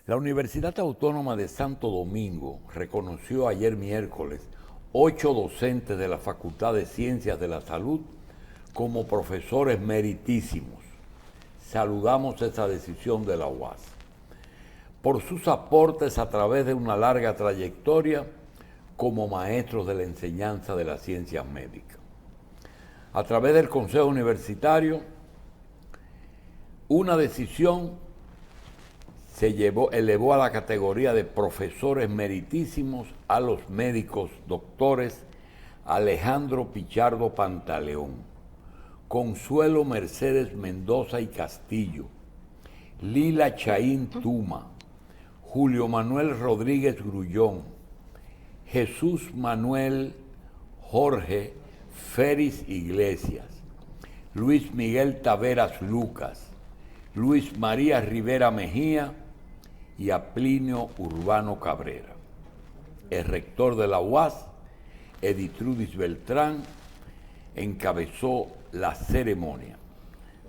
La Universidad Autónoma de Santo Domingo reconoció ayer miércoles 8 docentes de la Facultad de Ciencias de la Salud como profesores meritísimos. Saludamos esa decisión de la UAS. Por sus aportes a través de una larga trayectoria como maestros de la enseñanza de las ciencias médicas. A través del Consejo Universitario, una decisión elevó a la categoría de profesores meritísimos a los médicos doctores Alejandro Pichardo Pantaleón, Consuelo Mercedes Mendoza y Castillo, Lila Chaín Tuma, Julio Manuel Rodríguez Grullón, Jesús Manuel Jorge Feris Iglesias, Luis Miguel Taveras Lucas, Luis María Rivera Mejía y a Plinio Urbano Cabrera. El rector de la UAS, Editrudis Beltrán, encabezó la ceremonia.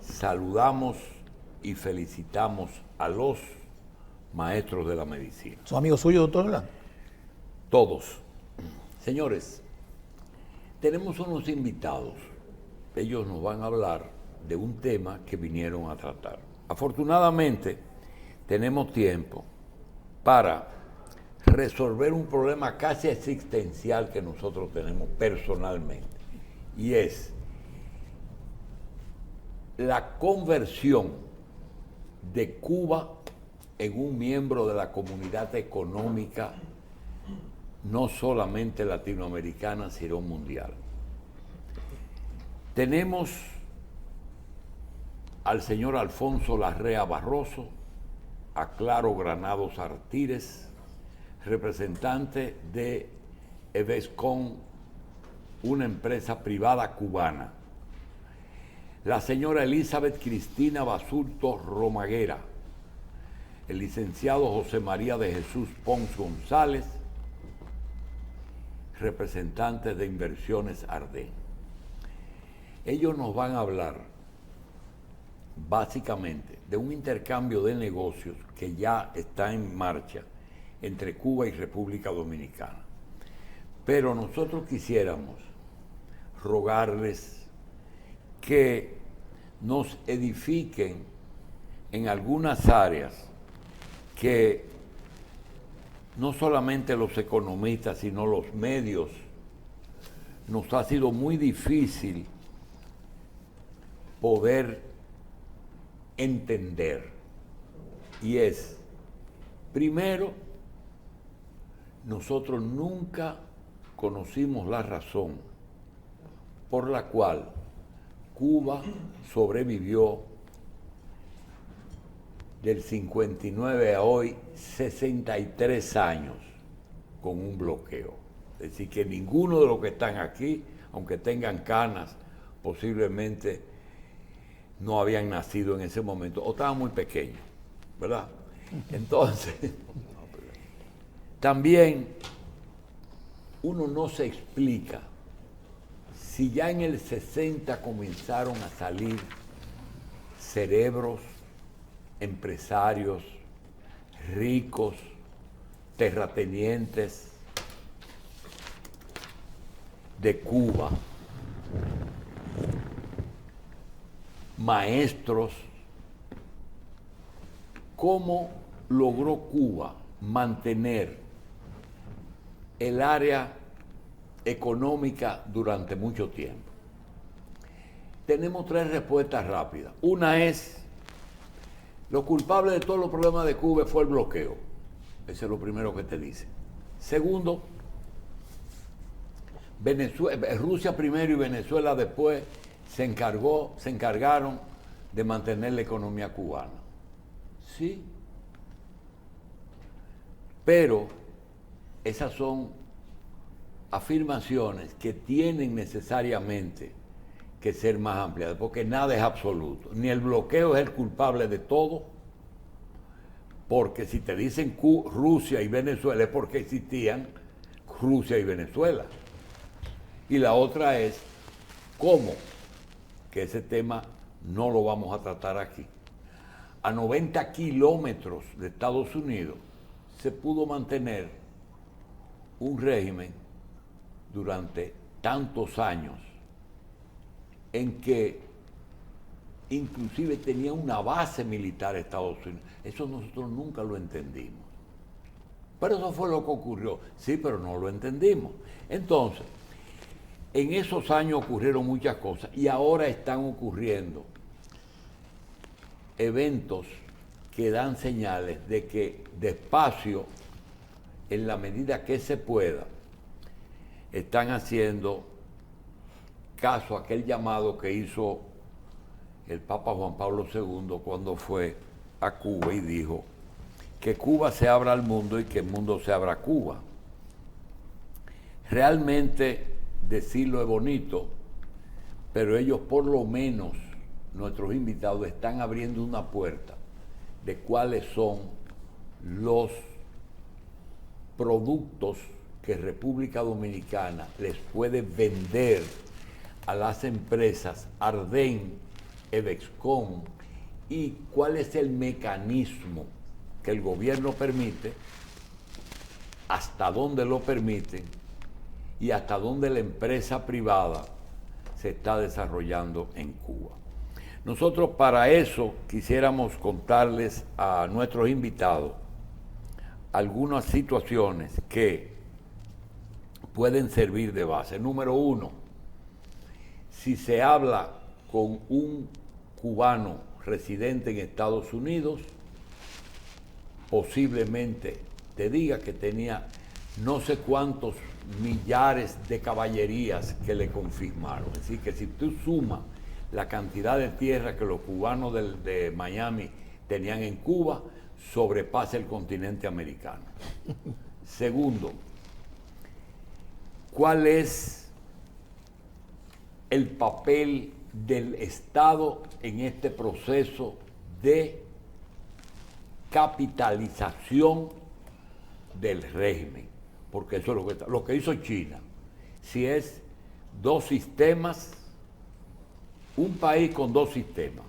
Saludamos y felicitamos a los maestros de la medicina. ¿Son amigos suyos, doctor Orlando? Todos. Señores, tenemos unos invitados. Ellos nos van a hablar de un tema que vinieron a tratar. Afortunadamente, tenemos tiempo para resolver un problema casi existencial que nosotros tenemos personalmente, y es la conversión de Cuba en un miembro de la comunidad económica no solamente latinoamericana, sino mundial. Tenemos al señor Alfonso Larrea Barroso, a Claro Granados Artírez, representante de Evescon, una empresa privada cubana. La señora Elizabeth Cristina Basurto Romaguera, el licenciado José María de Jesús Pons González, representante de Inversiones Ardén. Ellos nos van a hablar básicamente de un intercambio de negocios que ya está en marcha entre Cuba y República Dominicana. Pero nosotros quisiéramos rogarles que nos edifiquen en algunas áreas que no solamente los economistas, sino los medios, nos ha sido muy difícil poder entender. Y es, primero, nosotros nunca conocimos la razón por la cual Cuba sobrevivió del 59 a hoy 63 años con un bloqueo. Es decir, que ninguno de los que están aquí, aunque tengan canas, posiblemente no habían nacido en ese momento o estaban muy pequeños, ¿verdad? Entonces, también uno no se explica si ya en el 60 comenzaron a salir cerebros, empresarios, ricos, terratenientes de Cuba, maestros. ¿Cómo logró Cuba mantener el área económica durante mucho tiempo? Tenemos tres respuestas rápidas. Una es, lo culpable de todos los problemas de Cuba fue el bloqueo. Ese es lo primero que te dice. Segundo, Rusia primero y Venezuela después se encargaron de mantener la economía cubana. Sí. Pero esas son afirmaciones que tienen necesariamente que ser más ampliadas, porque nada es absoluto. Ni el bloqueo es el culpable de todo, porque si te dicen Rusia y Venezuela es porque existían Rusia y Venezuela. Y la otra es cómo, que ese tema no lo vamos a tratar aquí. a 90 kilómetros de Estados Unidos, se pudo mantener un régimen durante tantos años en que inclusive tenía una base militar Estados Unidos. Eso nosotros nunca lo entendimos. Pero eso fue lo que ocurrió. Sí, pero no lo entendimos. Entonces, en esos años ocurrieron muchas cosas y ahora están ocurriendo eventos que dan señales de que despacio, en la medida que se pueda, están haciendo caso a aquel llamado que hizo el Papa Juan Pablo II cuando fue a Cuba y dijo que Cuba se abra al mundo y que el mundo se abra a Cuba. Realmente decirlo es bonito, pero ellos por lo menos, nuestros invitados, están abriendo una puerta de cuáles son los productos que República Dominicana les puede vender a las empresas Ardén, Evexcom, y cuál es el mecanismo que el gobierno permite, hasta dónde lo permiten y hasta dónde la empresa privada se está desarrollando en Cuba. Nosotros para eso quisiéramos contarles a nuestros invitados algunas situaciones que pueden servir de base. Número uno, si se habla con un cubano residente en Estados Unidos, posiblemente te diga que tenía no sé cuántos millares de caballerías que le confirmaron. Es decir, que si tú sumas la cantidad de tierra que los cubanos de Miami tenían en Cuba, sobrepasa el continente americano. Segundo, ¿cuál es el papel del Estado en este proceso de capitalización del régimen? Porque eso es lo que hizo China. Si es dos sistemas, un país con dos sistemas,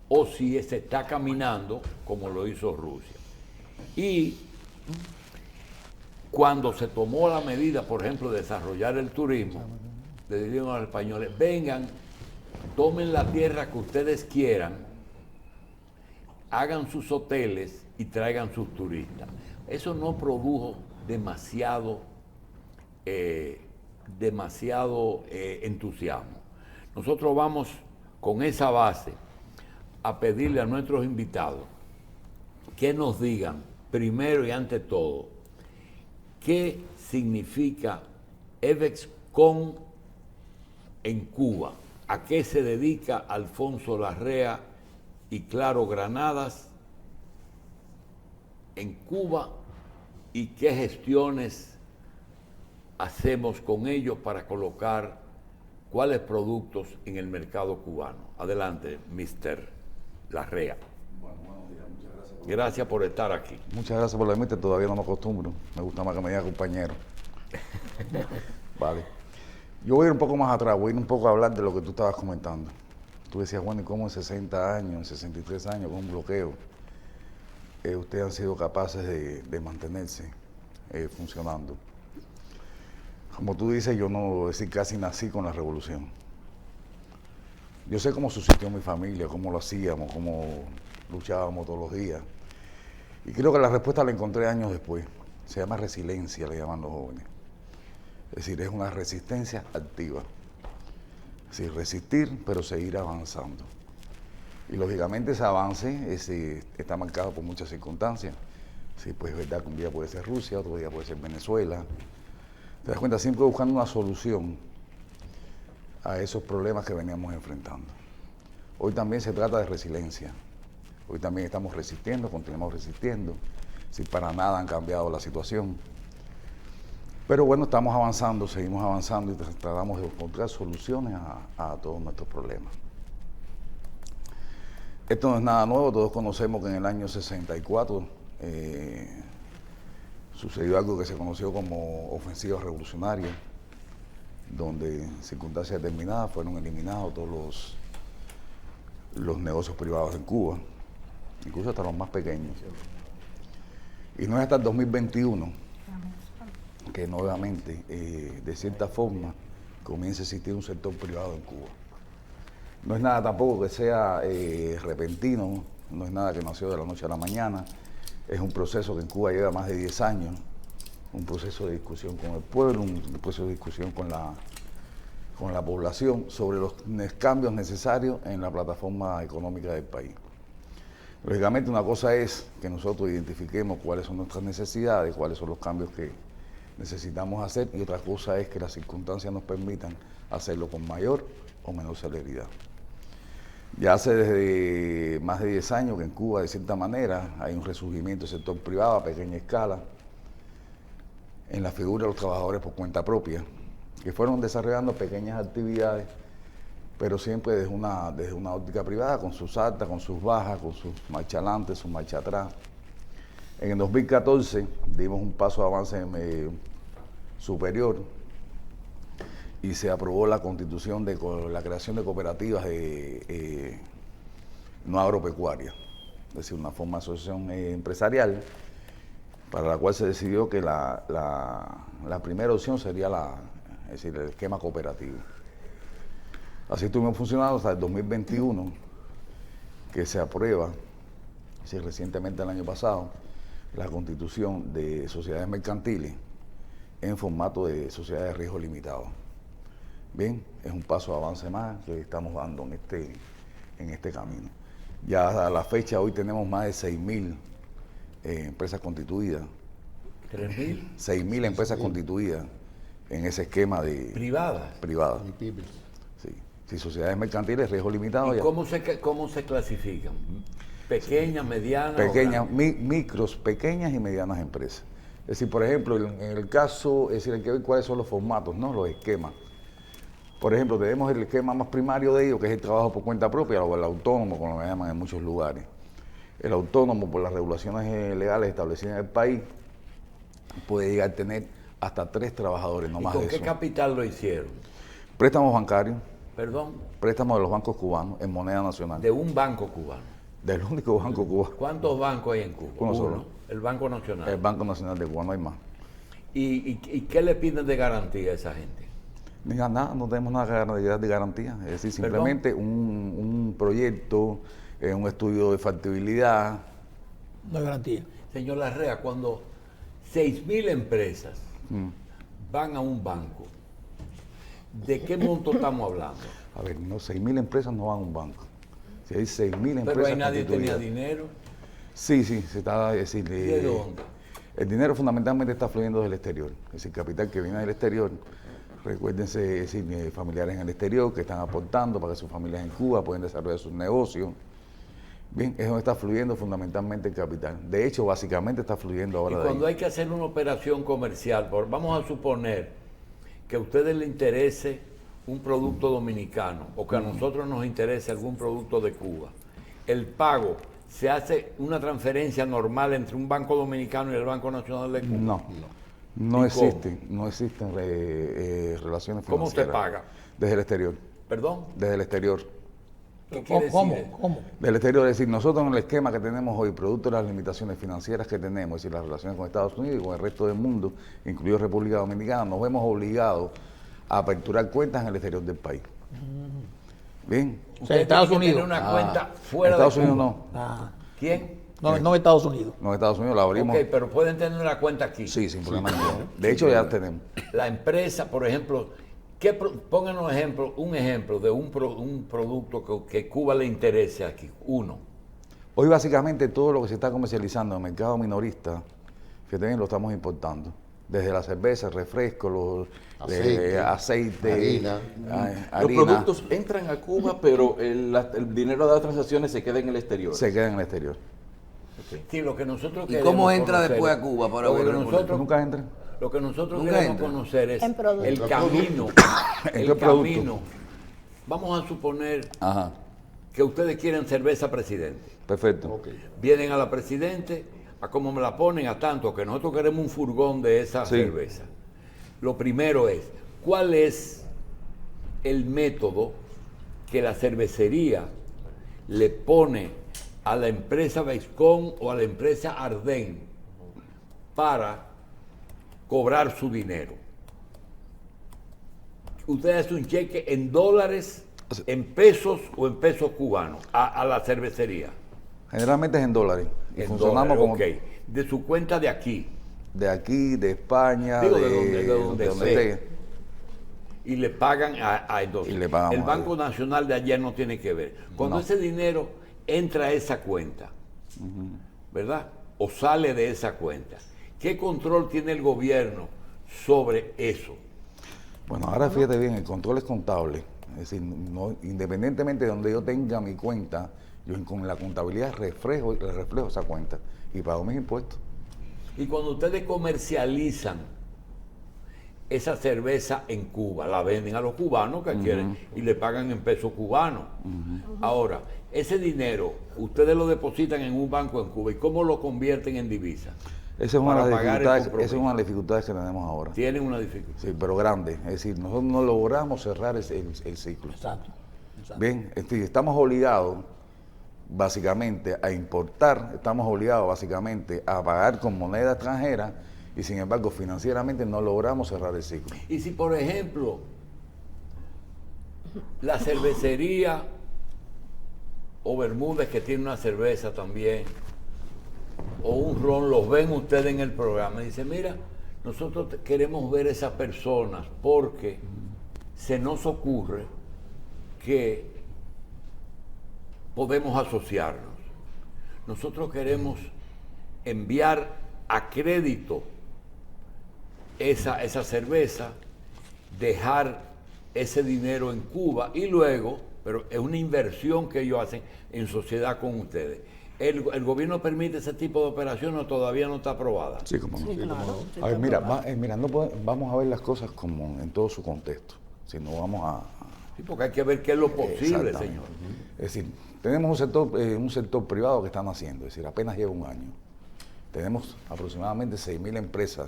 o si se está caminando como lo hizo Rusia. Y cuando se tomó la medida, por ejemplo, de desarrollar el turismo, le dijeron a los españoles, vengan, tomen la tierra que ustedes quieran, hagan sus hoteles y traigan sus turistas. Eso no produjo demasiado entusiasmo. Nosotros vamos con esa base a pedirle a nuestros invitados que nos digan, primero y ante todo, qué significa Evexcom en Cuba, a qué se dedica Alfonso Larrea y Claro Granadas en Cuba y qué gestiones hacemos con ellos para colocar cuáles productos en el mercado cubano. Adelante, Mr. Larrea. Bueno, buenos días, muchas gracias. Gracias por estar aquí. Muchas gracias por la invitación, todavía no me acostumbro. Me gusta más que me diga compañero. Vale. Yo voy a ir un poco más atrás, voy a ir un poco a hablar de lo que tú estabas comentando. Tú decías, bueno, ¿y cómo en 60 años, en 63 años, con un bloqueo, ustedes han sido capaces de mantenerse funcionando? Como tú dices, yo no, es decir, casi nací con la revolución. Yo sé cómo subsistió mi familia, cómo lo hacíamos, cómo luchábamos todos los días. Y creo que la respuesta la encontré años después. Se llama resiliencia, le llaman los jóvenes. Es decir, es una resistencia activa. Es decir, resistir, pero seguir avanzando. Y lógicamente ese avance está marcado por muchas circunstancias. Sí, pues es verdad que un día puede ser Rusia, otro día puede ser Venezuela. Te das cuenta, siempre buscando una solución a esos problemas que veníamos enfrentando. Hoy también se trata de resiliencia. Hoy también estamos resistiendo, continuamos resistiendo. Si para nada han cambiado la situación. Pero bueno, estamos avanzando, seguimos avanzando y tratamos de encontrar soluciones a todos nuestros problemas. Esto no es nada nuevo, todos conocemos que en el año 64 sucedió algo que se conoció como ofensiva revolucionaria, donde en circunstancias determinadas fueron eliminados todos los negocios privados en Cuba. incluso hasta los más pequeños. Y no es hasta el 2021 que nuevamente, de cierta forma, comienza a existir un sector privado en Cuba. No es nada tampoco que sea repentino, no es nada que nació de la noche a la mañana, es un proceso que en Cuba lleva más de 10 años, un proceso de discusión con el pueblo, un proceso de discusión con la población sobre los cambios necesarios en la plataforma económica del país. Lógicamente una cosa es que nosotros identifiquemos cuáles son nuestras necesidades, cuáles son los cambios que necesitamos hacer, y otra cosa es que las circunstancias nos permitan hacerlo con mayor o menor celeridad. Ya hace desde más de 10 años que en Cuba, de cierta manera, hay un resurgimiento del sector privado a pequeña escala en la figura de los trabajadores por cuenta propia, que fueron desarrollando pequeñas actividades, pero siempre desde una óptica privada, con sus altas, con sus bajas, con sus marcha adelante, sus marcha atrás. En el 2014 dimos un paso de avance superior y se aprobó la constitución de la creación de cooperativas no agropecuarias, es decir, una forma de asociación empresarial, para la cual se decidió que la primera opción sería el esquema cooperativo. Así estuvimos funcionando hasta el 2021, que se aprueba, recientemente el año pasado, la constitución de sociedades mercantiles en formato de sociedades de riesgo limitado. Bien, es un paso de avance más que estamos dando en este camino. Ya a la fecha, hoy tenemos más de 6.000 empresas constituidas. ¿3.000? 6.000 empresas constituidas en ese esquema de... ¿Privadas? Privadas. Sí. Sí, sociedades mercantiles, riesgo limitado. ¿Y cómo se clasifican? ¿Pequeñas, medianas? Pequeñas, micros, pequeñas y medianas empresas. Es decir, por ejemplo, en el caso, es decir, hay que ver cuáles son los formatos, ¿no? Los esquemas. Por ejemplo, tenemos el esquema más primario de ellos, que es el trabajo por cuenta propia, o el autónomo, como lo llaman en muchos lugares. El autónomo, por las regulaciones legales establecidas en el país, puede llegar a tener hasta 3 trabajadores, no más de eso. ¿Y con qué capital lo hicieron? Préstamos bancarios. ¿Perdón? Préstamos de los bancos cubanos en moneda nacional. De un banco cubano. Del único banco cubano. ¿Cuántos bancos hay en Cuba? Uno solo. El Banco Nacional. El Banco Nacional de Cuba, no hay más. ¿Y qué le piden de garantía a esa gente? Mira, nada, no tenemos nada de garantía. Es decir, simplemente un proyecto, un estudio de factibilidad. No hay garantía. Señor Larrea, cuando 6.000 empresas van a un banco, ¿de qué monto estamos hablando? A ver, no, 6.000 empresas no van a un banco. Si hay 6.000 empresas. Pero ahí nadie tenía dinero. Sí, se está, es decir, ¿De dónde? El dinero fundamentalmente está fluyendo del exterior. Es decir, capital que viene del exterior. Recuérdense, es decir, familiares en el exterior que están aportando para que sus familias en Cuba puedan desarrollar sus negocios. Bien, es donde está fluyendo fundamentalmente el capital. De hecho, básicamente está fluyendo ahora. Y cuando hay que hacer una operación comercial, vamos a suponer que a ustedes les interese un producto dominicano o que a nosotros nos interese algún producto de Cuba, el pago, ¿se hace una transferencia normal entre un banco dominicano y el Banco Nacional de Cuba? No existen relaciones financieras. ¿Cómo usted paga? Desde el exterior. ¿Perdón? Desde el exterior. ¿Qué quiere decir? ¿Cómo? Del exterior, es decir, nosotros en el esquema que tenemos hoy, producto de las limitaciones financieras que tenemos, es decir, las relaciones con Estados Unidos y con el resto del mundo, incluido República Dominicana, nos vemos obligados a aperturar cuentas en el exterior del país. Bien. O sea, Estados Unidos. Tiene una cuenta fuera Estados de Cuba. Unidos no. Ah. ¿Quién? No Estados Unidos. No, Estados Unidos la abrimos. Ok, pero pueden tener una cuenta aquí. Sí, sin problema ninguno. De hecho, ya tenemos. La empresa, por ejemplo, pongan un ejemplo de un producto que Cuba le interese aquí. Uno. Hoy básicamente todo lo que se está comercializando en el mercado minorista, que también lo estamos importando. Desde la cerveza, refresco, los aceite, harina. Harina. Los productos entran a Cuba, pero el dinero de las transacciones se queda en el exterior. Se queda en el exterior. Sí, lo que nosotros ¿Y queremos cómo entra conocer, después a Cuba para lo que volver? nosotros, ¿Nunca entra? Lo que nosotros Nunca queremos entra. conocer es En producto. el camino. ¿En qué El producto? camino. Vamos a suponer Ajá, que ustedes quieren cerveza presidente. perfecto. Vienen a la presidente, a cómo me la ponen, a tanto que nosotros queremos un furgón de esa Sí. cerveza. Lo primero es, ¿cuál es el método que la cervecería le pone a la empresa Beiscon o a la empresa Arden para cobrar su dinero. Usted hace un cheque en dólares, en pesos o en pesos cubanos a la cervecería. Generalmente es en dólares. Y En funcionamos dólares, como ok. De su cuenta de aquí. de aquí, de España, Digo, de donde donde sea. esté. Y le pagan entonces. Y le pagamos el Banco ahí. Nacional de allá no tiene que ver. Cuando No. ese dinero entra a esa cuenta, ¿verdad? O sale de esa cuenta, ¿qué control tiene el gobierno sobre eso? Bueno, ahora fíjate bien, el control es contable. Es decir, independientemente de donde yo tenga mi cuenta, yo con la contabilidad reflejo esa cuenta y pago mis impuestos. Y cuando ustedes comercializan esa cerveza en Cuba, la venden a los cubanos que quieren y le pagan en pesos cubanos. Ahora, ese dinero, ustedes lo depositan en un banco en Cuba, ¿y cómo lo convierten en divisa? Esa es una Para de las pagar el dificultades, compromiso. esa es una de las dificultades que tenemos ahora. Tienen una dificultad. Sí, pero grande. Es decir, nosotros no logramos cerrar el ciclo. Exacto. Bien, es decir, estamos obligados básicamente a importar, estamos obligados básicamente a pagar con moneda extranjera y sin embargo financieramente no logramos cerrar el ciclo. Y si, por ejemplo, la cervecería o Bermúdez, que tiene una cerveza también, o un ron, los ven ustedes en el programa y dicen, mira, nosotros queremos ver a esas personas porque se nos ocurre que podemos asociarnos. Nosotros queremos enviar a crédito esa cerveza, dejar ese dinero en Cuba y luego, pero es una inversión que ellos hacen en sociedad con ustedes. ¿El gobierno permite ese tipo de operaciones o todavía no está aprobada? Sí, como no. Sí, claro. Sí, A ver, está mira, aprobado. mira, vamos a ver las cosas como en todo su contexto. Si no vamos a Sí, porque hay que ver qué es lo posible, exactamente. señor. Es decir, tenemos un sector privado que está naciendo, es decir, apenas lleva un año. Tenemos aproximadamente 6.000 empresas,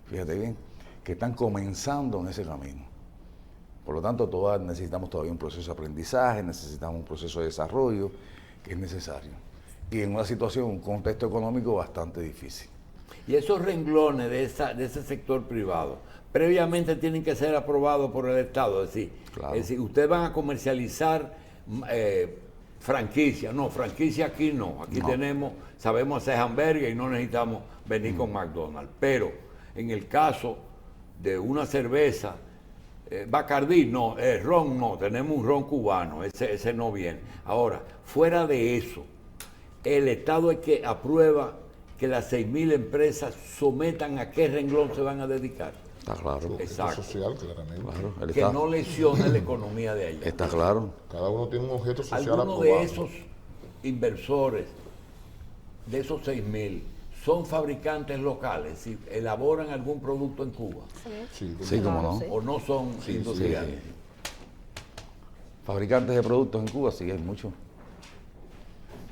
fíjate bien, que están comenzando en ese camino. Por lo tanto, necesitamos todavía un proceso de aprendizaje, necesitamos un proceso de desarrollo que es necesario. Y en una situación, un contexto económico bastante difícil. Y esos renglones de ese sector privado, previamente tienen que ser aprobados por el Estado. Claro. Es decir, ustedes van a comercializar franquicia. No, franquicia aquí no. Aquí No. sabemos hacer hamburgues y no necesitamos venir con McDonald's. Pero en el caso de una cerveza, Bacardí, no, ron no, tenemos un ron cubano, ese no viene. Ahora, fuera de eso, el Estado es que aprueba que las 6.000 empresas sometan a qué renglón se van a dedicar. Está claro. Exacto. social, claramente. Claro, el Que Estado- no lesione la economía de allá. Está claro. Cada uno tiene un objeto social Algunos aprobado. de esos inversores, de esos 6.000, son fabricantes locales, si elaboran algún producto en Cuba, Sí, Sí, como no. Sí. o no son industriales. sí. Fabricantes de productos en Cuba, sí, hay muchos.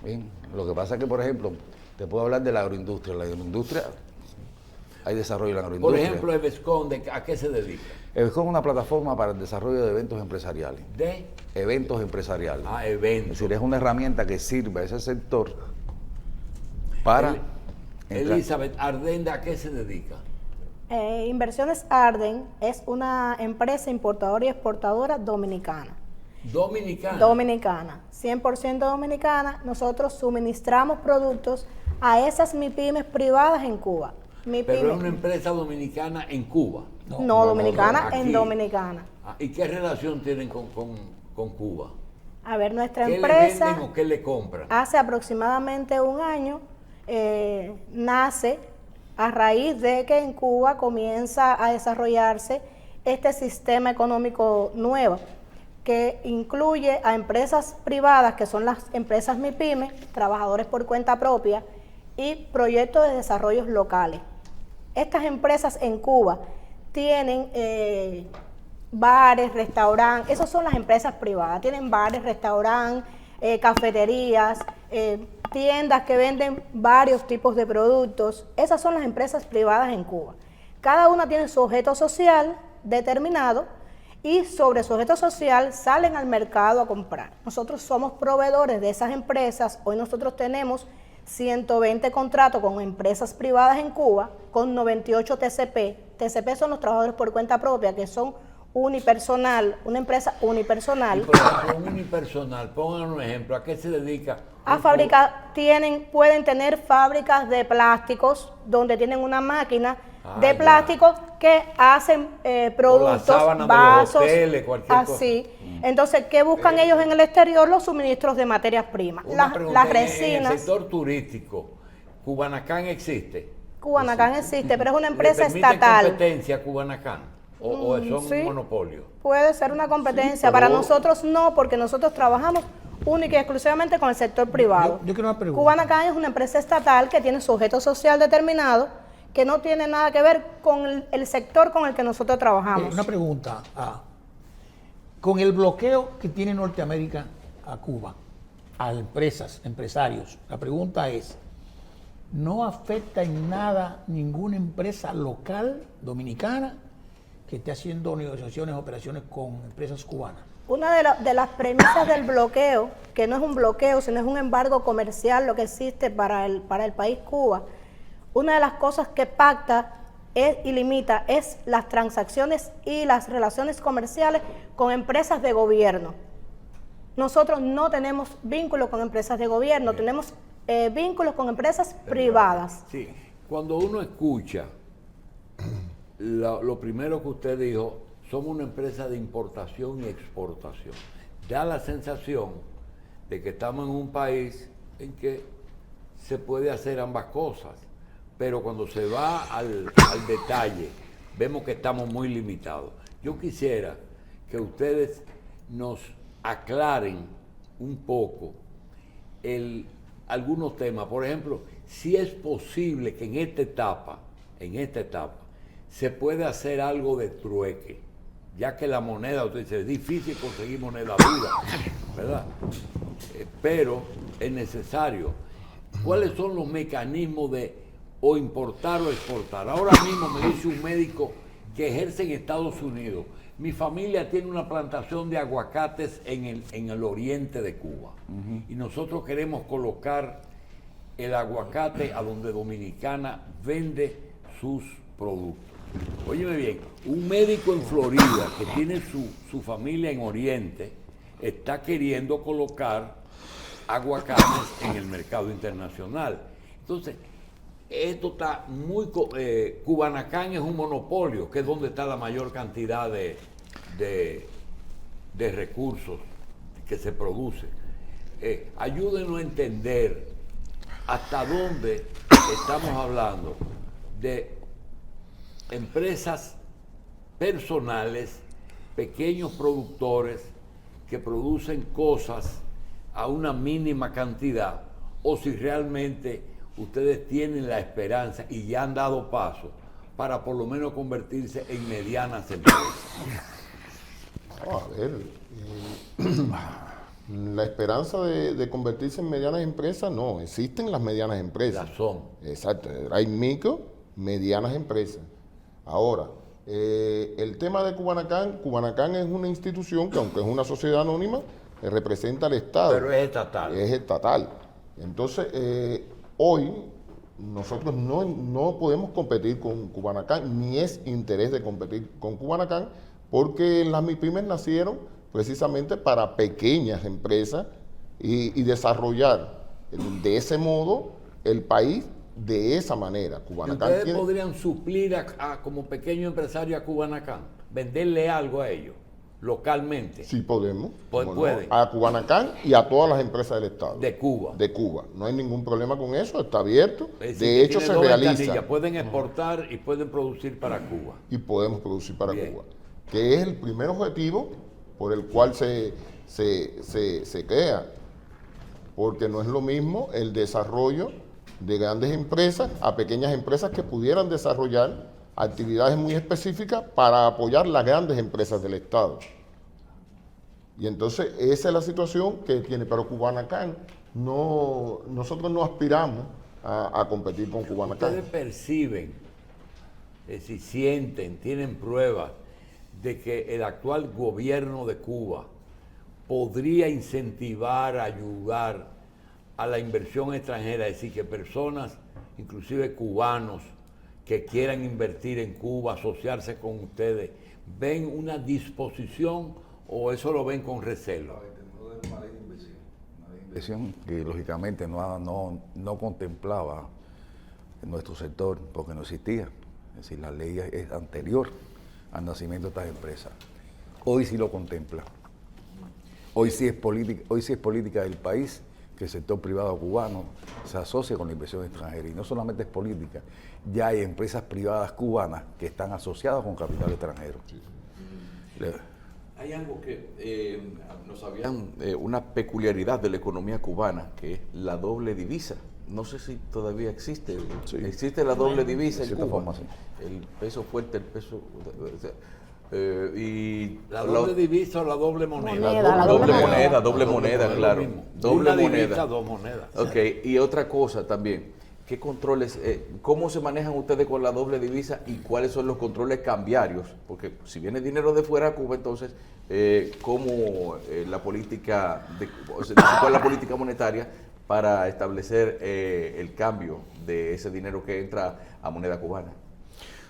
Bien, lo que pasa es que, por ejemplo, te puedo hablar de la agroindustria. La agroindustria, hay desarrollo en la Por agroindustria. ejemplo, Evescon, ¿a qué se dedica? Es como una plataforma para el desarrollo de eventos empresariales. De Eventos empresariales. Es eventos. decir, es una herramienta que sirve a ese sector para... entrar- Elizabeth Ardenda, ¿a qué se dedica? Inversiones Arden es una empresa importadora y exportadora dominicana. Dominicana. Dominicana, 100% dominicana. Nosotros suministramos productos a esas MIPYMES privadas en Cuba. Pero es una empresa dominicana en Cuba. No, dominicana aquí. en Dominicana. ¿Y qué relación tienen con Cuba? A ver, nuestra ¿Qué le empresa venden o qué le compran? hace aproximadamente un año nace a raíz de que en Cuba comienza a desarrollarse este sistema económico nuevo que incluye a empresas privadas, que son las empresas MIPYME, trabajadores por cuenta propia y proyectos de desarrollos locales. Estas empresas en Cuba tienen bares, restaurantes, esas son las empresas privadas, tienen bares, restaurantes, cafeterías, tiendas que venden varios tipos de productos. Esas son las empresas privadas en Cuba. Cada una tiene su objeto social determinado y sobre su objeto social salen al mercado a comprar. Nosotros somos proveedores de esas empresas. Hoy nosotros tenemos 120 contratos con empresas privadas en Cuba, con 98 TCP. TCP son los trabajadores por cuenta propia, que son unipersonal, una empresa unipersonal. Y por ejemplo, unipersonal, pongan un ejemplo, ¿a qué se dedica? A fabricar, pueden tener fábricas de plásticos donde tienen una máquina de plástico que hacen productos, vasos, hoteles, cualquier así. Entonces, ¿qué buscan ellos en el exterior? Los suministros de materias primas. Las resinas. En el sector turístico, ¿Cubanacán existe? Cubanacán existe, pero es una empresa ¿Le permiten estatal. competencia a Cubanacán? ¿O son sí. un monopolio? Puede ser una competencia. Para nosotros no, porque nosotros trabajamos única y exclusivamente con el sector privado. Yo quiero una pregunta. Cubanacán es una empresa estatal que tiene su objeto social determinado, que no tiene nada que ver con el sector con el que nosotros trabajamos. Una pregunta. Con el bloqueo que tiene Norteamérica a Cuba, a empresas, empresarios, la pregunta es, ¿no afecta en nada ninguna empresa local dominicana que esté haciendo negociaciones, operaciones con empresas cubanas? Una de las premisas del bloqueo, que no es un bloqueo, sino es un embargo comercial lo que existe para el país Cuba, una de las cosas que pacta y limita es las transacciones y las relaciones comerciales con empresas de gobierno. Nosotros no tenemos vínculos con empresas de gobierno, tenemos vínculos con empresas privadas. Sí, cuando uno escucha lo primero que usted dijo, somos una empresa de importación y exportación. Da la sensación de que estamos en un país en que se puede hacer ambas cosas, pero cuando se va al detalle, vemos que estamos muy limitados. Yo quisiera que ustedes nos aclaren un poco algunos temas. Por ejemplo, si es posible que en esta etapa, se puede hacer algo de trueque, ya que la moneda, usted dice, es difícil conseguir moneda dura, ¿verdad? Pero es necesario. ¿Cuáles son los mecanismos de o importar o exportar? Ahora mismo me dice un médico que ejerce en Estados Unidos, mi familia tiene una plantación de aguacates en el oriente de Cuba, y nosotros queremos colocar el aguacate a donde Dominicana vende sus productos. Óyeme bien, un médico en Florida que tiene su familia en Oriente está queriendo colocar aguacates en el mercado internacional. Entonces, esto está muy... Cubanacán es un monopolio, que es donde está la mayor cantidad de recursos que se produce. Ayúdenos a entender hasta dónde estamos hablando de empresas personales, pequeños productores que producen cosas a una mínima cantidad, o si realmente ustedes tienen la esperanza y ya han dado paso para por lo menos convertirse en medianas empresas. A ver, la esperanza de convertirse en medianas empresas, no, existen las medianas empresas. Las son. Exacto, hay micro, medianas empresas. Ahora, el tema de Cubanacán es una institución que, aunque es una sociedad anónima, representa al Estado. Pero es estatal. Es estatal. Entonces, hoy nosotros no podemos competir con Cubanacán, ni es interés de competir con Cubanacán, porque las MIPYMES nacieron precisamente para pequeñas empresas y desarrollar de ese modo el país de esa manera. Cubanacán ¿Ustedes podrían suplir como pequeño empresario a Cubanacán? ¿Venderle algo a ellos localmente? Sí podemos. Pueden. A Cubanacán y a todas las empresas del Estado. De Cuba. De Cuba. No hay ningún problema con eso, está abierto. Es decir, de hecho, tiene se dos realiza. ventanillas, pueden exportar y pueden producir para Cuba. Y podemos producir para Bien. Cuba. Que es el primer objetivo por el cual se crea. Porque no es lo mismo el desarrollo de grandes empresas a pequeñas empresas que pudieran desarrollar actividades muy específicas para apoyar las grandes empresas del Estado. Y entonces esa es la situación que tiene, pero Cubanacán, nosotros no aspiramos a competir con Cubanacán. Ustedes perciben, si sienten, tienen pruebas de que el actual gobierno de Cuba podría incentivar, ayudar a la inversión extranjera, es decir, que personas, inclusive cubanos, que quieran invertir en Cuba, asociarse con ustedes, ven una disposición o eso lo ven con recelo? Una ley de inversión que lógicamente no contemplaba nuestro sector porque no existía. Es decir, la ley es anterior al nacimiento de estas empresas. Hoy sí lo contempla. Hoy sí es política del país que el sector privado cubano se asocia con la inversión extranjera. Y no solamente es política, ya hay empresas privadas cubanas que están asociadas con capital extranjero. Hay algo que nos habían, una peculiaridad de la economía cubana, que es la doble divisa. No sé si todavía existe. Sí. Existe la doble divisa De en cierta Cuba. forma, sí. El peso fuerte, el peso... y ¿La doble divisa o la doble moneda? La doble moneda. doble moneda, claro. Es lo mismo. Doble Una moneda. divisa, dos monedas. Ok, y otra cosa también, ¿qué controles, cómo se manejan ustedes con la doble divisa y cuáles son los controles cambiarios? Porque si viene dinero de fuera a Cuba, entonces, ¿cómo la política, cuál es la política monetaria para establecer el cambio de ese dinero que entra a moneda cubana?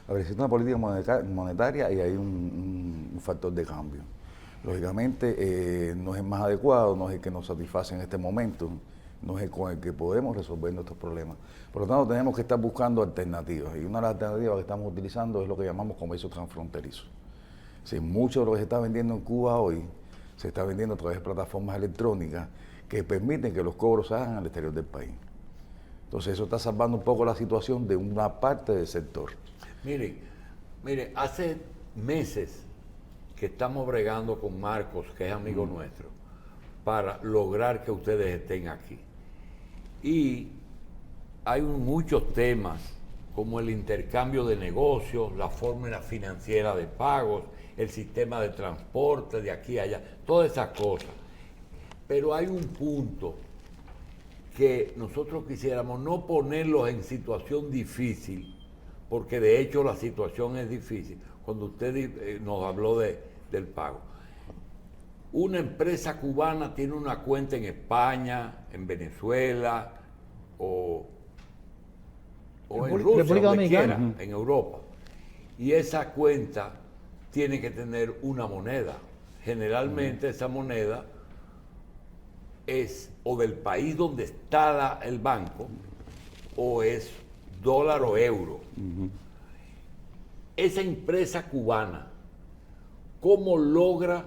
A ver, existe una política monetaria y hay un factor de cambio. Lógicamente, no es el más adecuado, no es el que nos satisface en este momento, no es el con el que podemos resolver nuestros problemas. Por lo tanto, tenemos que estar buscando alternativas. Y una de las alternativas que estamos utilizando es lo que llamamos comercio transfronterizo. Si mucho de lo que se está vendiendo en Cuba hoy se está vendiendo a través de plataformas electrónicas que permiten que los cobros se hagan al exterior del país. Entonces, eso está salvando un poco la situación de una parte del sector. Mire, hace meses que estamos bregando con Marcos, que es amigo nuestro, para lograr que ustedes estén aquí. Y hay muchos temas, como el intercambio de negocios, la fórmula financiera de pagos, el sistema de transporte de aquí a allá, todas esas cosas. Pero hay un punto que nosotros quisiéramos no ponerlos en situación difícil, porque de hecho la situación es difícil. Cuando usted nos habló del pago. Una empresa cubana tiene una cuenta en España, en Venezuela o en Rusia, República donde quiera, Dominicana. en Europa. Y esa cuenta tiene que tener una moneda. Generalmente esa moneda es o del país donde está el banco o es dólar o euro. Esa empresa cubana, ¿cómo logra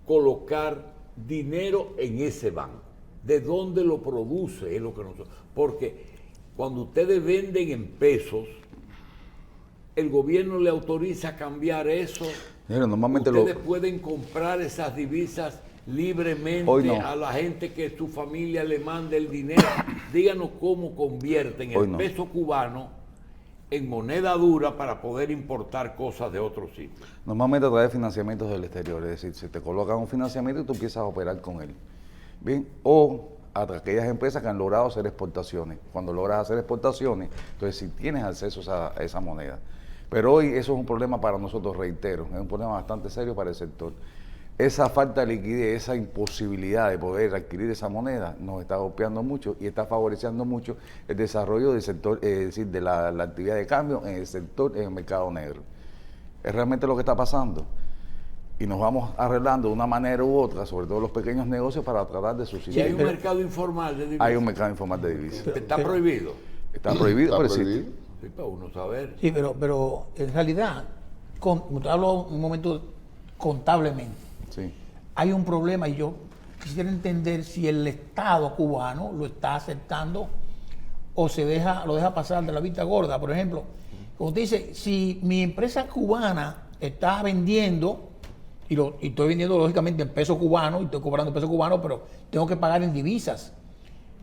colocar dinero en ese banco? ¿De dónde lo produce? Es lo que nosotros, porque cuando ustedes venden en pesos, el gobierno le autoriza a cambiar eso. Mira, normalmente ustedes pueden comprar esas divisas libremente Hoy no. a la gente que su familia le mande el dinero. Díganos cómo convierten Hoy el no. peso cubano en moneda dura para poder importar cosas de otros sitios. Normalmente a través de financiamientos del exterior, es decir, se te coloca un financiamiento y tú empiezas a operar con él. Bien, o a aquellas empresas que han logrado hacer exportaciones. Cuando logras hacer exportaciones, entonces si tienes acceso a esa moneda. Pero hoy eso es un problema para nosotros, reitero, es un problema bastante serio para el sector. Esa falta de liquidez, esa imposibilidad de poder adquirir esa moneda nos está golpeando mucho y está favoreciendo mucho el desarrollo del sector, es decir, de la actividad de cambio en el sector, en el mercado negro. Es realmente lo que está pasando. Y nos vamos arreglando de una manera u otra, sobre todo los pequeños negocios, para tratar de Y subsistir. hay un mercado informal de divisas. Hay un mercado informal de divisas. Está prohibido. Está prohibido, Está pero existe. prohibido. Sí, para uno saber. Sí, pero en realidad, te hablo un momento contablemente. Sí. Hay un problema y yo quisiera entender si el Estado cubano lo está aceptando o lo deja pasar de la vista gorda. Por ejemplo, como usted dice, si mi empresa cubana está vendiendo, y estoy vendiendo lógicamente en peso cubano, y estoy cobrando en peso cubano, pero tengo que pagar en divisas.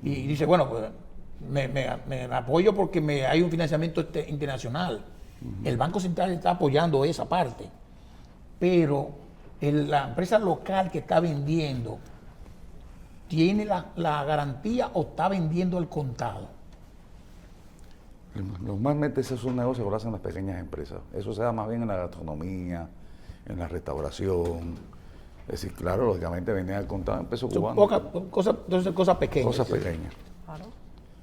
Y dice, bueno, pues me apoyo porque hay un financiamiento internacional. El Banco Central está apoyando esa parte. Pero la empresa local que está vendiendo, ¿tiene la garantía o está vendiendo al contado? Normalmente esos son negocios que lo hacen las pequeñas empresas. Eso se da más bien en la gastronomía, en la restauración. Es decir, claro, lógicamente venían al contado en peso Son cubano. cosas pequeñas. Cosas pequeñas.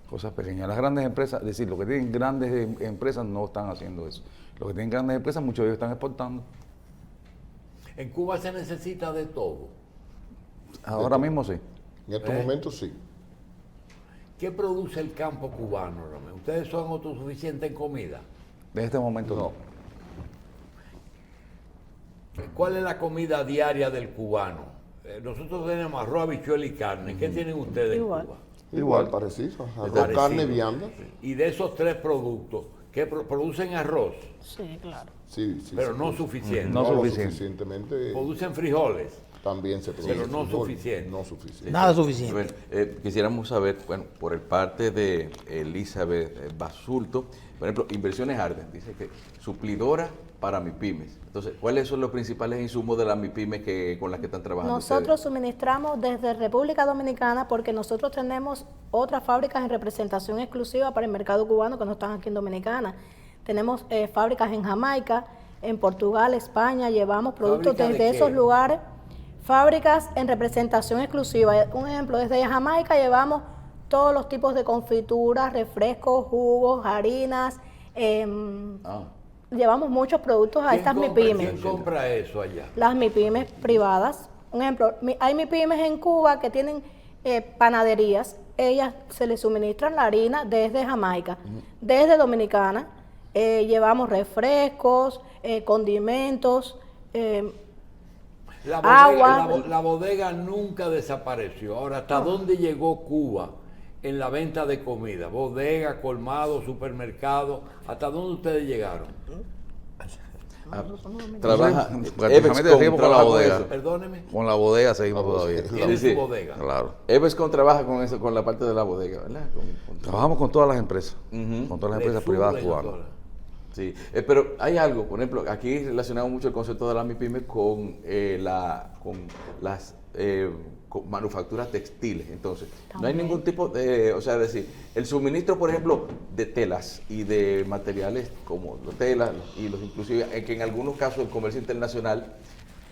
Cosas pequeñas. Las grandes empresas, es decir, los que tienen grandes empresas no están haciendo eso. Los que tienen grandes empresas, muchos de ellos están exportando. En Cuba se necesita de todo. Ahora mismo sí. En estos momentos sí. ¿Qué produce el campo cubano, Romeo? ¿Ustedes son autosuficientes en comida? En este momento no. ¿Cuál es la comida diaria del cubano? Nosotros tenemos arroz, habichuela y carne. ¿Qué tienen ustedes Igual. en Cuba? Igual, parecido. Arroz, Parecido. carne, vianda. Y de esos tres productos, ¿qué producen arroz? Sí, claro. Sí, sí. Pero sí. no suficiente. No No lo suficiente. suficientemente. Producen frijoles. También se produce. Pero no frijol, suficiente. No suficiente. Nada suficiente. Bueno, quisiéramos saber, bueno, por el parte de Elizabeth Basulto, por ejemplo, Inversiones Arden, dice que suplidora para MIPYMES. Entonces, ¿cuáles son los principales insumos de las MIPYMES con las que están trabajando Nosotros ustedes? suministramos desde República Dominicana porque nosotros tenemos otras fábricas en representación exclusiva para el mercado cubano que no están aquí en Dominicana. Tenemos fábricas en Jamaica, en Portugal, España, llevamos productos ¿Fábrica de desde qué? esos lugares. Fábricas en representación exclusiva. Un ejemplo, desde Jamaica llevamos todos los tipos de confituras, refrescos, jugos, harinas. Llevamos muchos productos a estas MIPYMES. ¿Quién compra eso allá? Las MIPYMES privadas. Un ejemplo, hay MIPYMES en Cuba que tienen panaderías. Ellas se les suministran la harina desde Jamaica. Desde Dominicana llevamos refrescos, condimentos, agua. La bodega nunca desapareció. Ahora, ¿hasta dónde llegó Cuba en la venta de comida? Bodega, colmado, supermercado. ¿Hasta dónde ustedes llegaron? Trabaja, Prácticamente seguimos con la bodega. eso. Perdóneme. Con la bodega seguimos todavía. Tiene Sí. su bodega. Claro. Everscon trabaja con eso, con la parte de la bodega, ¿verdad? Trabajamos con todas las empresas. Ujú. Con todas las Le empresas privadas suplen cubanas. todas. Sí, pero hay algo, por ejemplo, aquí relacionamos mucho el concepto de la MIPYME con las manufacturas textiles. Entonces, no hay ningún tipo de, o sea, decir, el suministro, por ejemplo, de telas y de materiales como las telas y los inclusive, que en algunos casos el comercio internacional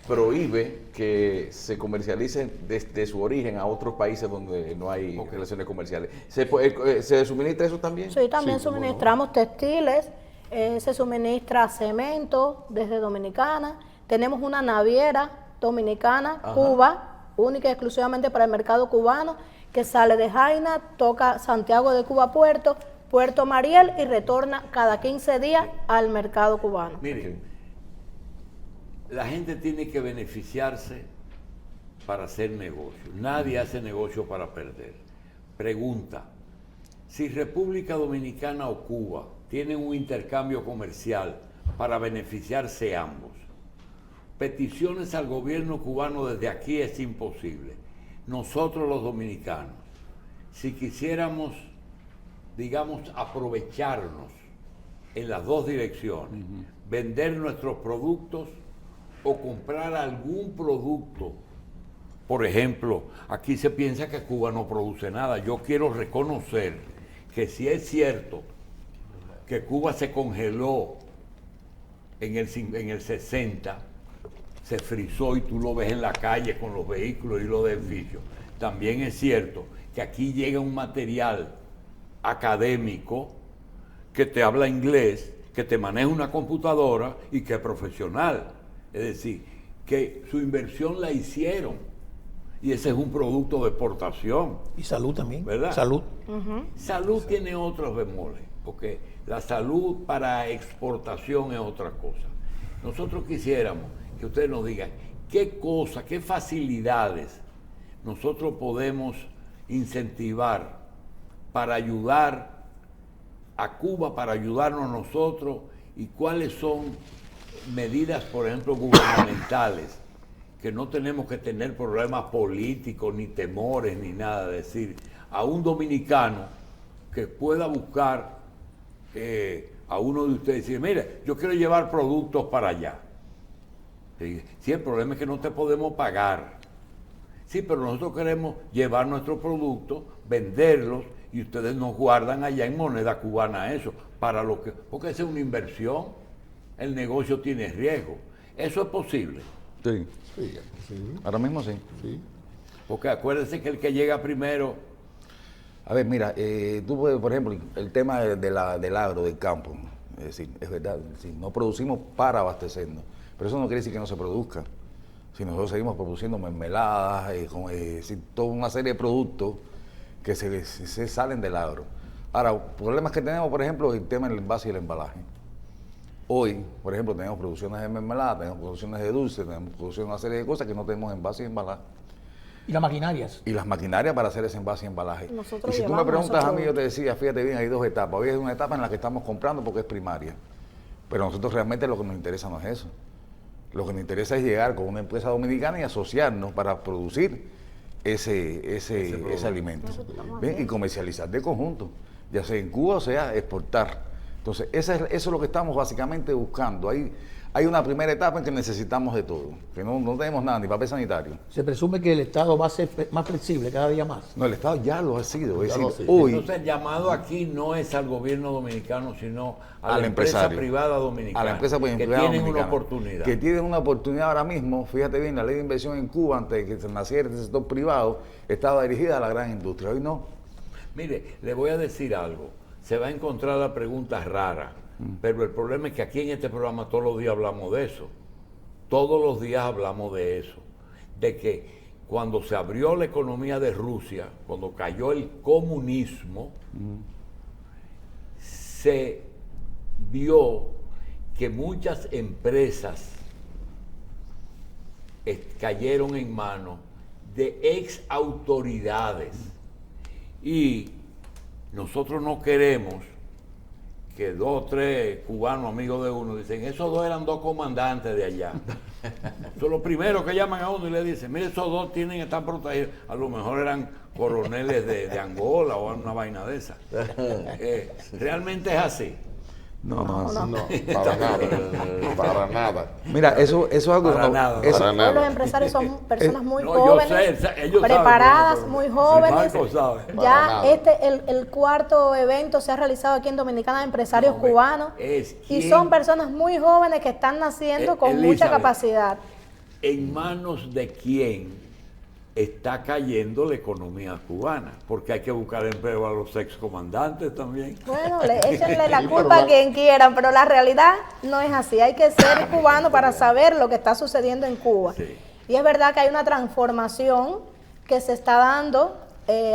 prohíbe que se comercialicen desde su origen a otros países donde no hay relaciones comerciales. ¿Se suministra eso también? Sí, también Sí, cómo no. suministramos textiles, se suministra cemento desde Dominicana. Tenemos una naviera dominicana, Ajá. Cuba, única y exclusivamente para el mercado cubano, que sale de Jaina, toca Santiago de Cuba Puerto, Puerto Mariel y retorna cada 15 días al mercado cubano. Miren, la gente tiene que beneficiarse para hacer negocio. Nadie hace negocio para perder. Pregunta, si República Dominicana o Cuba tienen un intercambio comercial para beneficiarse ambos, peticiones al gobierno cubano desde aquí es imposible. Nosotros los dominicanos, si quisiéramos, digamos, aprovecharnos en las dos direcciones, vender nuestros productos o comprar algún producto. Por ejemplo, aquí se piensa que Cuba no produce nada. Yo quiero reconocer que si es cierto que Cuba se congeló en el 60, se frizó y tú lo ves en la calle con los vehículos y los edificios. También es cierto que aquí llega un material académico que te habla inglés, que te maneja una computadora y que es profesional. Es decir, que su inversión la hicieron y ese es un producto de exportación. Y salud también. ¿Verdad? Salud. Salud tiene otros bemoles, porque la salud para exportación es otra cosa. Nosotros quisiéramos que ustedes nos digan qué cosas, qué facilidades nosotros podemos incentivar para ayudar a Cuba, para ayudarnos a nosotros, y cuáles son medidas, por ejemplo, gubernamentales, que no tenemos que tener problemas políticos, ni temores, ni nada. Es decir, a un dominicano que pueda buscar a uno de ustedes y decir, mire, yo quiero llevar productos para allá. Sí, el problema es que no te podemos pagar. Sí, pero nosotros queremos llevar nuestros productos, venderlos, y ustedes nos guardan allá en moneda cubana eso, para lo que, porque esa es una inversión, el negocio tiene riesgo. Eso es posible. Sí, Sí, sí, ahora mismo sí. sí. Porque acuérdense que el que llega primero, A ver, mira, tú puedes, por ejemplo, el tema del agro, del campo, es decir, es verdad, es decir, no producimos para abastecernos, pero eso no quiere decir que no se produzca. Si nosotros seguimos produciendo mermeladas, es decir, toda una serie de productos que se salen del agro. Ahora, problemas que tenemos, por ejemplo, el tema del envase y el embalaje. Hoy, por ejemplo, tenemos producciones de mermelada, tenemos producciones de dulce, tenemos producción de una serie de cosas que no tenemos envase y embalaje. Y las maquinarias. Y las maquinarias para hacer ese envase y embalaje. Nosotros Y si tú me llevamos preguntas esos a mí, yo te decía, fíjate bien, hay dos etapas. Hoy es una etapa en la que estamos comprando porque es primaria. Pero a nosotros realmente lo que nos interesa no es eso. Lo que nos interesa es llegar con una empresa dominicana y asociarnos para producir ese alimento. Bien, y comercializar de conjunto, ya sea en Cuba o sea exportar. Entonces, eso es lo que estamos básicamente buscando. Hay una primera etapa en que necesitamos de todo, que no tenemos nada, ni papel sanitario. Se presume que el Estado va a ser más flexible cada día más. No, el Estado ya lo ha sido. Es Ya lo decir, ha sido. hoy, entonces el llamado aquí no es al gobierno dominicano, sino a al la empresa empresario, privada dominicana, a la empresa que privada tienen dominicana, una oportunidad. que tienen una oportunidad ahora mismo. Fíjate bien, la ley de inversión en Cuba, antes de que se naciera este sector privado, estaba dirigida a la gran industria. Hoy no. Mire, le voy a decir algo. Se va a encontrar la pregunta rara, pero el problema es que aquí en este programa todos los días hablamos de eso. Todos los días hablamos de eso. De que cuando se abrió la economía de Rusia, cuando cayó el comunismo, se vio que muchas empresas cayeron en manos de ex autoridades. Y nosotros no queremos que 2 o 3 cubanos amigos de uno dicen, esos 2 eran 2 comandantes de allá. Son los primeros que llaman a uno y le dicen, mire, esos 2 están protegidos. A lo mejor eran coroneles de Angola o una vaina de esa. Realmente es así. No. No, para nada, para nada. Mira, eso es algo Para que nada. eso- Para Todos nada. los empresarios son personas muy No, yo jóvenes, sé, ellos preparadas, saben, muy pero jóvenes. Marco sabe. Para Ya nada. el cuarto evento se ha realizado aquí en Dominicana de empresarios No, ve, cubanos es y quién- son personas muy jóvenes que están naciendo con mucha Elizabeth, capacidad. ¿En manos de quién está cayendo la economía cubana? Porque hay que buscar empleo a los excomandantes también. Bueno, échenle la Sí, culpa pero a quien quieran, pero la realidad no es así. Hay que ser cubano para saber lo que está sucediendo en Cuba. Sí. Y es verdad que hay una transformación que se está dando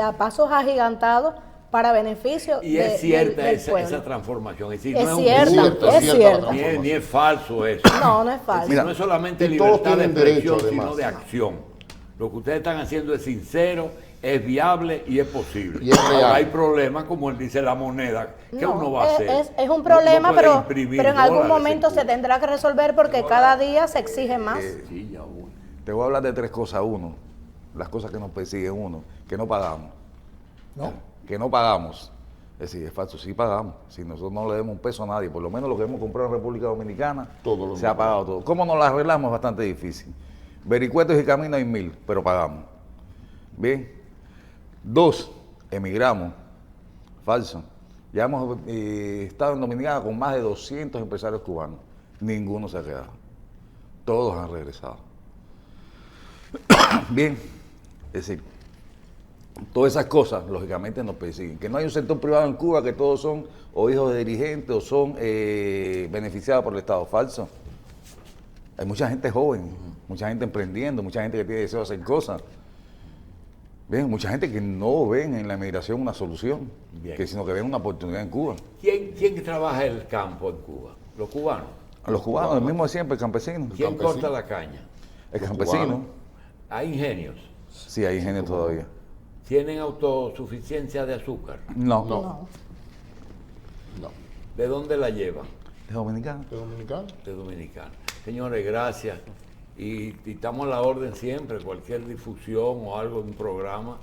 a pasos agigantados para beneficio Y es del cierta esa pueblo. transformación. Es decir, Es no cierta, cierto, es es cierta cierta. la ni es falso eso. No, no es falso. Mira, No es solamente y todos libertad de tienen derecho, expresión, sino además. de acción. Lo que ustedes están haciendo es sincero, es viable y es posible. Y es real. Ahora hay problemas, como él dice, la moneda. ¿Qué No, uno va a hacer? es un No- problema, no puede pero imprimir en algún dólares en momento se Cuba. tendrá que resolver porque cada día se exige más. Sí, ya, bueno. te voy a hablar de 3 cosas. Uno, las cosas que nos persiguen. Uno, que no pagamos. ¿No? Que no pagamos. Es decir, es falso, sí pagamos. Si nosotros no le demos un peso a nadie, por lo menos lo que hemos comprado en República Dominicana, Todo lo se ha mismo. pagado todo. ¿Cómo nos lo arreglamos? Es bastante difícil. Vericuetos y caminos hay 1000, pero pagamos. Bien. 2, emigramos. Falso. Ya hemos estado en Dominicana con más de 200 empresarios cubanos. Ninguno se ha quedado. Todos han regresado. Bien. Es decir, todas esas cosas, lógicamente, nos persiguen. Que no hay un sector privado en Cuba que todos son o hijos de dirigentes o son beneficiados por el Estado. Falso. Hay mucha gente joven, mucha gente emprendiendo, mucha gente que tiene deseo de hacer cosas. Ven, mucha gente que no ven en la emigración una solución, Bien. sino que ven una oportunidad en Cuba. ¿Quién trabaja el campo en Cuba? ¿Los cubanos? A los cubanos, el mismo de siempre, el campesino. ¿Quién campesino. corta la caña? El Los campesino. cubanos. ¿Hay ingenios? Sí, hay ingenio todavía. ¿Tienen autosuficiencia de azúcar? No. No. No. No. ¿De dónde la llevan? ¿Es dominicano? ¿De dominicano? De Dominicana. Señores, gracias. Y estamos a la orden siempre, cualquier difusión o algo de un programa.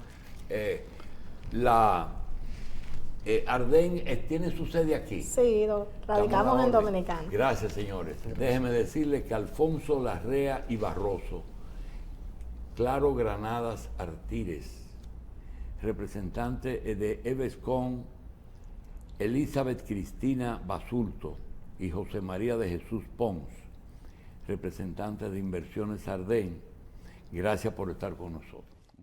Arden tiene su sede aquí. Sí, Estamos a radicamos la en orden. Dominicana. Gracias, señores. Déjenme decirles que Alfonso Larrea y Barroso, Claro Granadas Artires, representante de Evescon, Elizabeth Cristina Basulto y José María de Jesús Pons, representante de Inversiones Sardén. Gracias por estar con nosotros.